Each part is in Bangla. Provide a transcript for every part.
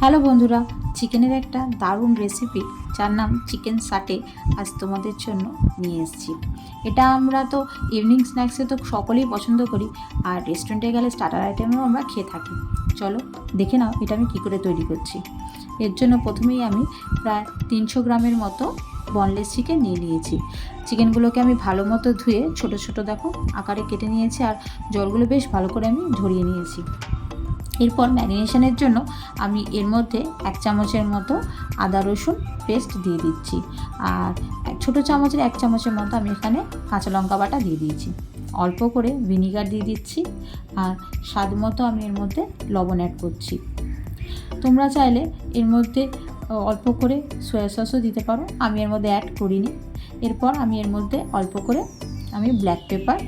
হ্যালো বন্ধুরা, চিকেনের একটা দারুণ রেসিপি যার নাম চিকেন সাটে আজ তোমাদের জন্য নিয়ে এসেছি। এটা আমরা তো ইভিনিং স্ন্যাক্সে তো সকলেই পছন্দ করি, আর রেস্টুরেন্টে গেলে স্টার্টার আইটেমেও আমরা খেয়ে থাকি। চলো দেখে নাও এটা আমি কী করে তৈরি করছি। এর জন্য প্রথমেই আমি প্রায় 300 গ্রামের মতো বনলেস চিকেন নিয়ে নিয়েছি। চিকেনগুলোকে আমি ভালো মতো ধুয়ে ছোট ছোট দেখো আকারে কেটে নিয়েছি, আর জলগুলো বেশ ভালো করে আমি ঝরিয়ে নিয়েছি। এরপর ম্যারিনেশনের জন্য আমি এর মধ্যে 1 চামচের মতো আদা রসুন পেস্ট দিয়ে দিচ্ছি, আর ছোটো চামচের 1 চামচের মতো আমি এখানে কাঁচা লঙ্কা বাটা দিয়ে দিয়েছি। অল্প করে ভিনিগার দিয়ে দিচ্ছি, আর স্বাদ মতো আমি এর মধ্যে লবণ অ্যাড করছি। তোমরা চাইলে এর মধ্যে অল্প করে সয়া সসও দিতে পারো, আমি এর মধ্যে অ্যাড করিনি। এরপর আমি এর মধ্যে অল্প করে আমি ব্ল্যাক পেপার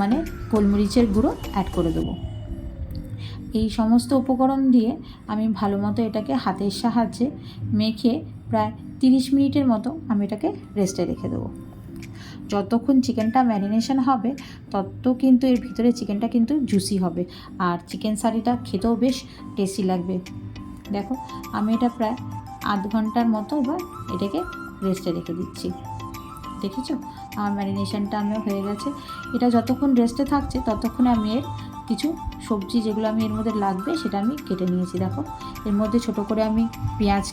মানে গোলমরিচের গুঁড়ো অ্যাড করে দেবো। এই সমস্ত উপকরণ দিয়ে আমি ভালো মতো এটাকে হাতের সাহায্যে মেখে প্রায় 30 মিনিটের মতো আমি এটাকে রেস্টে রেখে দেবো। যতক্ষণ চিকেনটা ম্যারিনেশন হবে তত কিন্তু এর ভিতরে চিকেনটা কিন্তু জুসি হবে, আর চিকেন সারিটা খেতেও বেশ টেস্টি লাগবে। দেখো আমি এটা প্রায় আধ ঘন্টার মতো এবার এটাকে রেস্টে রেখে দিচ্ছি। দেখেছো আমার ম্যারিনেশনটা আমার হয়ে গেছে। এটা যতক্ষণ রেস্টে থাকছে ততক্ষণে আমি এর কিছু সবজি যেগুলো আমি এর মধ্যে লাগবে সেটা আমি কেটে নিয়েছি। দেখো এর মধ্যে ছোট করে আমি পেঁয়াজ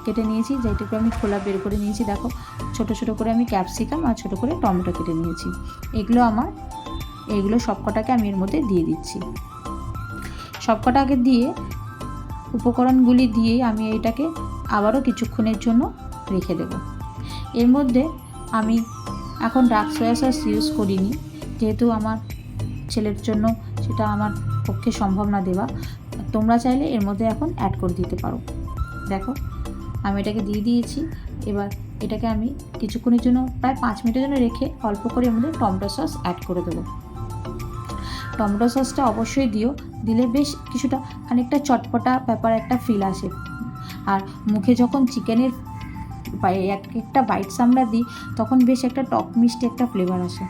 কেটে নিয়েছি, যেটুকু আমি খোলা বের করে নিয়েছি। দেখো ছোট ছোট করে আমি ক্যাপসিকাম আর ছোট করে টমেটো কেটে নিয়েছি। এগুলো সবকটাকে আমি এর মধ্যে দিয়ে দিচ্ছি। সবকটাকে দিয়ে উপকরণগুলি দিয়ে আমি এটাকে আবারও কিছুক্ষণের জন্য রেখে দেব। এর মধ্যে আমি এখন ডার্ক সয়া সস ইউজ করিনি, যেহেতু আমার ছেলের জন্য সেটা আমার পক্ষে সম্ভব না দেওয়া। তোমরা চাইলে এর মধ্যে এখন অ্যাড করে দিতে পারো। দেখো আমি এটাকে দিয়ে দিয়েছি। এবার এটাকে আমি কিছুক্ষণের জন্য প্রায় 5 মিনিটের জন্য রেখে অল্প করে এর মধ্যে টমেটো সস অ্যাড করে দেবো। টমেটো সসটা অবশ্যই দিলে বেশ কিছুটা খানিকটা চটপটা ব্যাপার একটা ফিল আসে, আর মুখে যখন চিকেনের একটা বাইটস আমরা দিই তখন বেশ একটা টক মিষ্টি একটা ফ্লেভার আসে।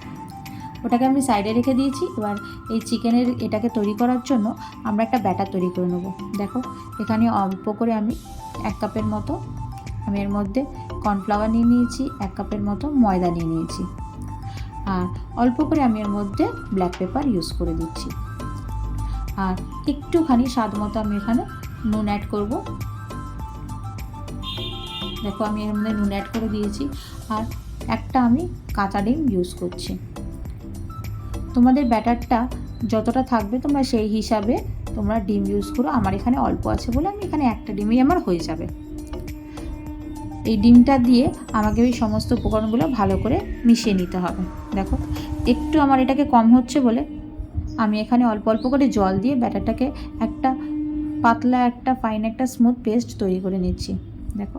ওটাকে আমি সাইডে রেখে দিয়েছি। এবার এই চিকেনের এটাকে তৈরি করার জন্য আমরা একটা ব্যাটার তৈরি করে নেব। দেখো এখানে অল্প করে আমি 1 কাপের মতো আমি এর মধ্যে কর্নফ্লাওয়ার নিয়ে নিয়েছি, 1 কাপের মতো ময়দা নিয়ে নিয়েছি, আর অল্প করে আমি এর মধ্যে ব্ল্যাক পেপার ইউজ করে দিচ্ছি, আর একটুখানি স্বাদ মতো আমি এখানে নুন অ্যাড করব। দেখো আমি এর মধ্যে নুন অ্যাড করে দিয়েছি, আর একটা আমি কাঁচা ডিম ইউজ করছি। তোমাদের ব্যাটারটা যতটা থাকবে তোমরা সেই হিসাবে তোমরা ডিম ইউজ করো। আমার এখানে অল্প আছে বলে আমি এখানে একটা ডিমই আমার হয়ে যাবে। এই ডিমটা দিয়ে আমাকে ওই সমস্ত উপকরণগুলো ভালো করে মিশিয়ে নিতে হবে। দেখো একটু আমার এটাকে কম হচ্ছে বলে আমি এখানে অল্প অল্প করে জল দিয়ে ব্যাটারটাকে একটা পাতলা একটা ফাইন একটা স্মুথ পেস্ট তৈরি করে নিচ্ছি। দেখো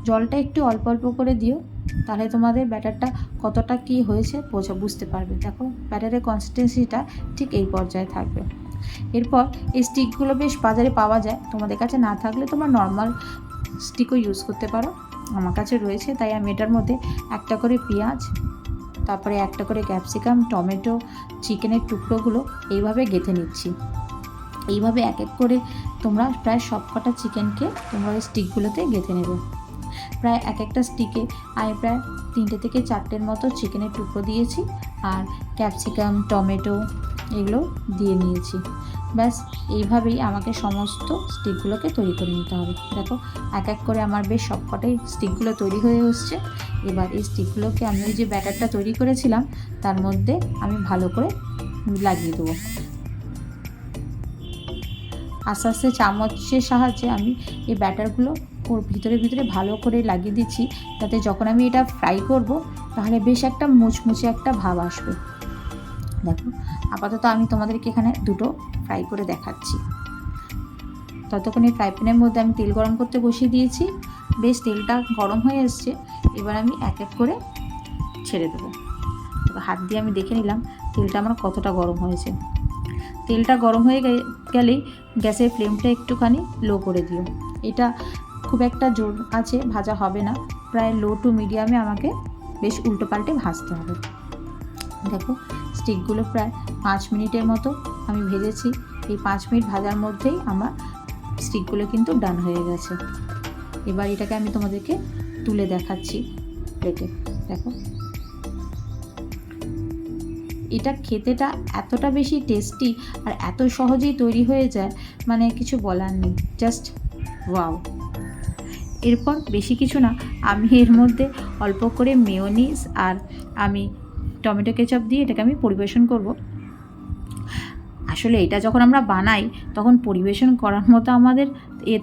জলটা একটু অল্প অল্প করে দিও, তাহলে তোমাদের ব্যাটারটা কতটা কি হয়েছে বুঝতে পারবে। দেখো ব্যাটারের কনসিস্টেন্সিটা ঠিক এই পর্যায়ে থাকবে। এরপর এই স্টিকগুলো বেশ বাজারে পাওয়া যায়, তোমাদের কাছে না থাকলে তোমরা নর্মাল স্টিকও ইউজ করতে পারো। আমার কাছে রয়েছে তাই আমি এটার মধ্যে একটা করে পেঁয়াজ, তারপরে একটা করে ক্যাপসিকাম, টমেটো, চিকেনের টুকরোগুলো এইভাবে গেঁথে নিচ্ছি। এইভাবে এক এক করে তোমরা প্রায় সবকটা চিকেনকে তোমরা ওই স্টিকগুলোতে গেঁথে নেবে। প্রায় এক একটা স্টিকে আমি প্রায় 3টে থেকে 4টের মতো চিকেনের টুকরো দিয়েছি, আর ক্যাপসিকাম, টমেটো এগুলো দিয়ে নিয়েছি। ব্যাস এইভাবেই আমাকে সমস্ত স্টিকগুলোকে তৈরি করে নিতে হবে। দেখো এক এক করে আমার বেশ সবকটাই স্টিকগুলো তৈরি হয়ে এসছে। এবার এই স্টিকগুলোকে আমি ওই যে ব্যাটারটা তৈরি করেছিলাম তার মধ্যে আমি ভালো করে লাগিয়ে দেবো। আস্তে আস্তে চামচের সাহায্যে আমি এই ব্যাটারগুলো ওর ভিতরে ভিতরে ভালো করে লাগিয়ে দিচ্ছি, যাতে যখন আমি এটা ফ্রাই করব তাহলে বেশ একটা মুচমুচে একটা ভাব আসবে। দেখো আপাতত আমি তোমাদেরকে এখানে দুটো ফ্রাই করে দেখাচ্ছি। ততক্ষণ এই ফ্রাই প্যানের মধ্যে আমি তেল গরম করতে বসিয়ে দিয়েছি। বেশ তেলটা গরম হয়ে এসছে। এবার আমি এক এক করে ছেড়ে দেবো। হাত দিয়ে আমি দেখে নিলাম তেলটা আমার কতটা গরম হয়েছে। তেলটা গরম হয়ে গেলেই গ্যাসের ফ্লেমটা একটুখানি লো করে দিও। এটা খুব একটা জোর আছে ভাজা হবে না, প্রায় লো টু মিডিয়ামে আমাকে বেশ উল্টো পাল্টে ভাজতে হবে। দেখো স্টিকগুলো প্রায় 5 মিনিটের মতো আমি ভেজেছি। এই 5 মিনিট ভাজার মধ্যেই আমার স্টিকগুলো কিন্তু ডান হয়ে গেছে। এবার এটাকে আমি তোমাদেরকে তুলে দেখাচ্ছি প্লেটে। দেখো, এটা খেতেটা এতটা বেশি টেস্টি আর এত সহজেই তৈরি হয়ে যায়, মানে কিছু বলার নেই, জাস্ট ওয়াও। এরপর বেশি কিছু না, আমি এর মধ্যে অল্প করে মেয়োনিজ আর আমি টমেটো কেচাপ দিয়ে এটাকে আমি পরিবেশন করব। আসলে এটা যখন আমরা বানাই তখন পরিবেশন করার মতো আমাদের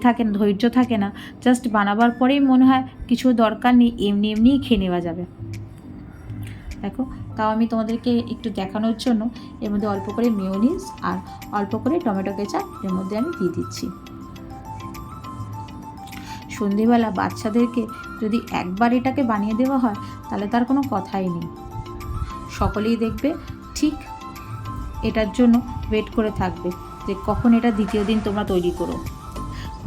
থাকে না, ধৈর্য থাকে না। জাস্ট বানাবার পরেই মনে হয় কিছু দরকার নেই, এমনি এমনিই খেয়ে নেওয়া যাবে। দেখো, তাও আমি তোমাদেরকে একটু দেখানোর জন্য এর মধ্যে অল্প করে মেয়োনিজ আর অল্প করে টমেটো কেচাপ এর মধ্যে আমি দিয়ে দিচ্ছি। সন্ধেবেলা বাচ্চাদেরকে যদি একবার এটাকে বানিয়ে দেওয়া হয় তাহলে তার কোনো কথাই নেই। সকলেই দেখবে ঠিক এটার জন্য ওয়েট করে থাকবে যে কখন এটা দ্বিতীয় দিন তোমরা তৈরি করো।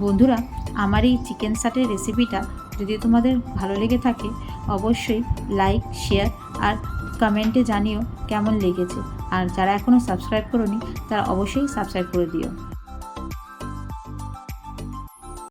বন্ধুরা, আমার এই চিকেন সাটের রেসিপিটা যদি তোমাদের ভালো লেগে থাকে অবশ্যই লাইক, শেয়ার আর কমেন্টে জানিও কেমন লেগেছে। আর যারা এখনও সাবস্ক্রাইব করোনি তারা অবশ্যই সাবস্ক্রাইব করে দিও।